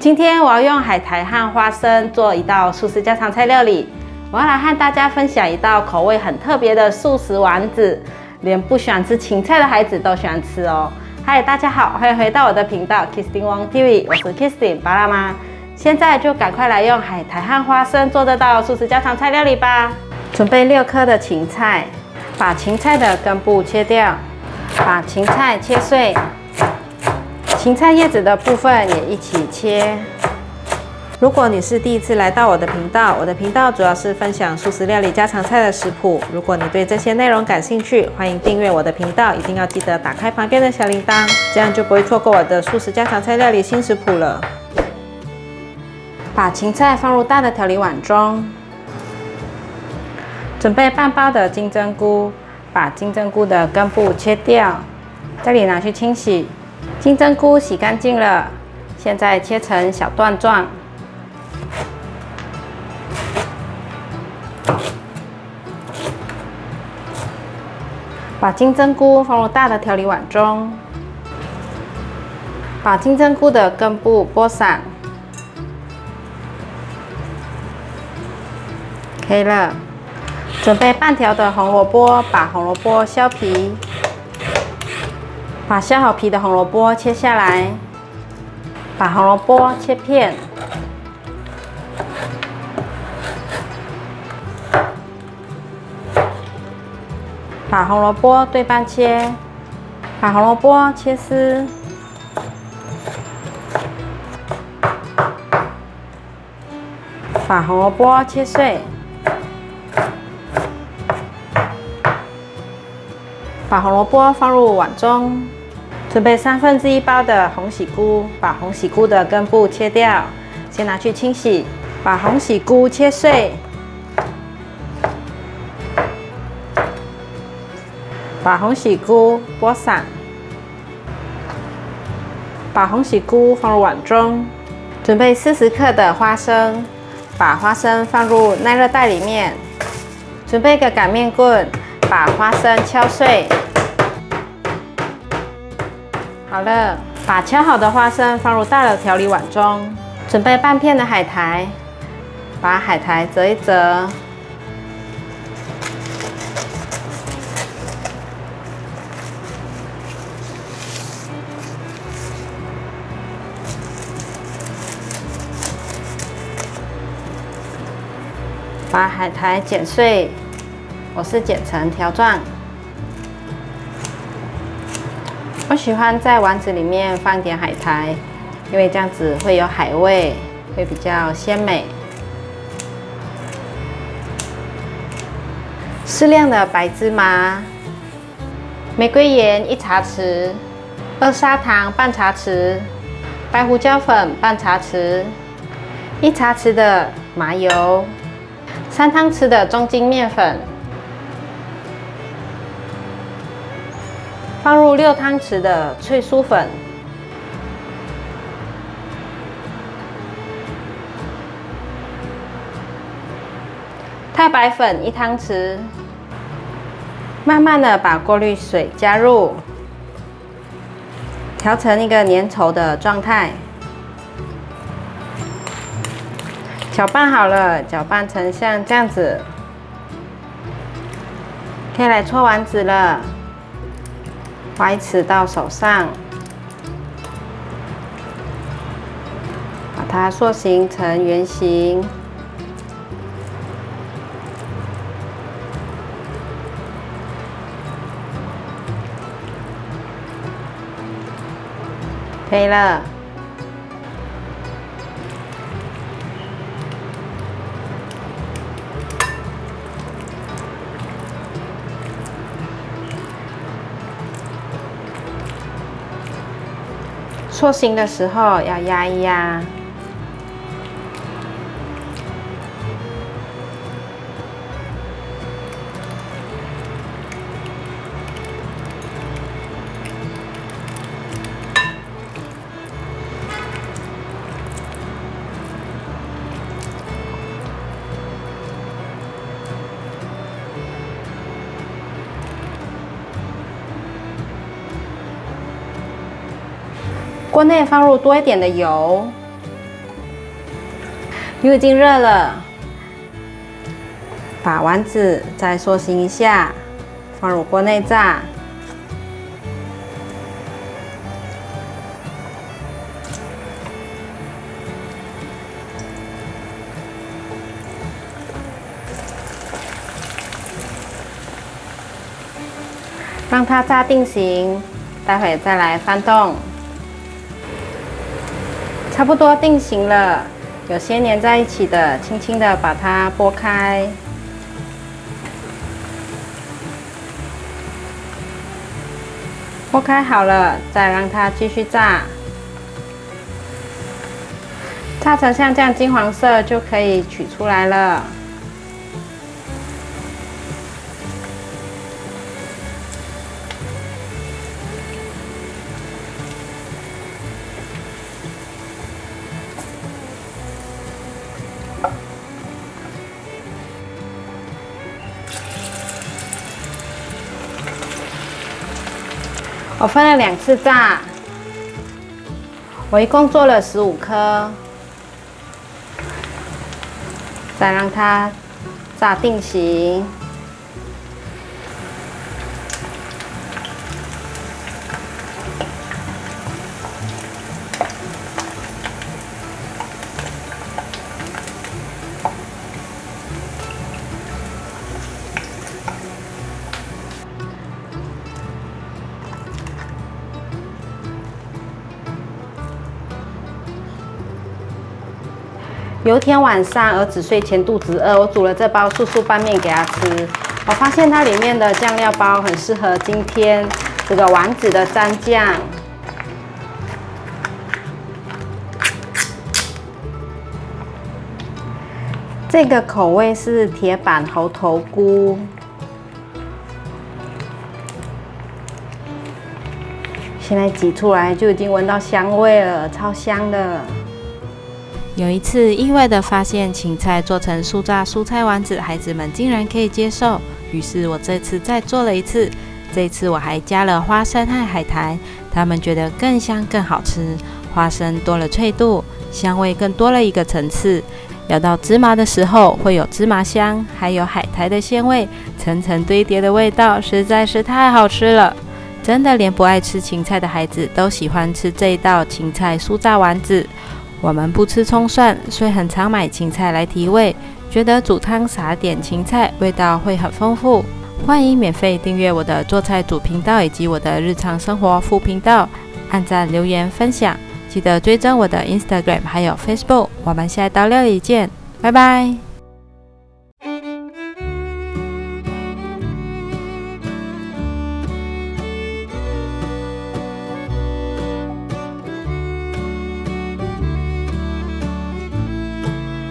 今天我要用海苔和花生做一道素食家常菜料理。我要来和大家分享一道口味很特别的素食丸子，连不喜欢吃芹菜的孩子都喜欢吃哦。嗨，大家好，欢迎回到我的频道 Kristin Wong TV， 我是 Kristin 巴辣妈。现在就赶快来用海苔和花生做这道素食家常菜料理吧。准备6颗的芹菜，把芹菜的根部切掉，把芹菜切碎。芹菜叶子的部分也一起切。如果你是第一次来到我的频道，我的频道主要是分享素食料理家常菜的食谱。如果你对这些内容感兴趣，欢迎订阅我的频道，一定要记得打开旁边的小铃铛，这样就不会错过我的素食家常菜料理新食谱了。把芹菜放入大的调理碗中，准备半包的金针菇，把金针菇的根部切掉，这里拿去清洗。金针菇洗干净了，现在切成小段状。把金针菇放入大的调理碗中，把金针菇的根部剥散。可以了。准备半条的红萝卜，把红萝卜削皮。把削好皮的红萝卜切下来，把红萝卜切片，把红萝卜对半切，把红萝卜切丝，把红萝卜切碎，把红萝卜放入碗中。准备1/3包的红喜菇，把红喜菇的根部切掉，先拿去清洗。把红喜菇切碎，把红喜菇剥散，把红喜菇放入碗中。准备40克的花生，把花生放入耐热袋里面。准备一个擀面棍，把花生敲碎。好了，把敲好的花生放入大的调理碗中。准备半片的海苔，把海苔折一折。把海苔剪碎，我是剪成条状。我喜欢在丸子里面放一点海苔，因为这样子会有海味，会比较鲜美。适量的白芝麻、玫瑰盐1茶匙、2砂糖半茶匙、白胡椒粉半茶匙、1茶匙的麻油、3汤匙的中筋面粉。放入6汤匙的脆酥粉，太白粉1汤匙，慢慢的把过滤水加入，调成一个粘稠的状态。搅拌好了，搅拌成像这样子，可以来搓丸子了。挖1匙到手上，把它塑形成圆形。可以了。塑形的时候要压一压。锅内放入多一点的油，油已经热了，把丸子再塑形一下，放入锅内炸。让它炸定型，待会再来翻动。差不多定型了，有些粘在一起的，轻轻的把它拨开。拨开好了，再让它继续炸。炸成像这样金黄色就可以取出来了。我分了2次炸，我一共做了15颗，再让它炸定型。有一天晚上，儿子睡前肚子饿，我煮了这包素素拌面给他吃。我发现它里面的酱料包很适合今天这个丸子的蘸酱。这个口味是铁板猴头菇。现在挤出来就已经闻到香味了，超香的。有一次意外的发现芹菜做成素炸蔬菜丸子，孩子们竟然可以接受，于是我这次再做了一次。这次我还加了花生和海苔，他们觉得更香更好吃。花生多了脆度，香味更多了一个层次。咬到芝麻的时候会有芝麻香，还有海苔的鲜味，层层堆叠的味道实在是太好吃了。真的连不爱吃芹菜的孩子都喜欢吃这一道芹菜酥炸丸子。我们不吃葱蒜，所以很常买芹菜来提味，觉得煮汤撒点芹菜味道会很丰富。欢迎免费订阅我的做菜组频道以及我的日常生活副频道，按赞留言分享，记得追踪我的 Instagram 还有 Facebook。我们下一道料理见，拜拜。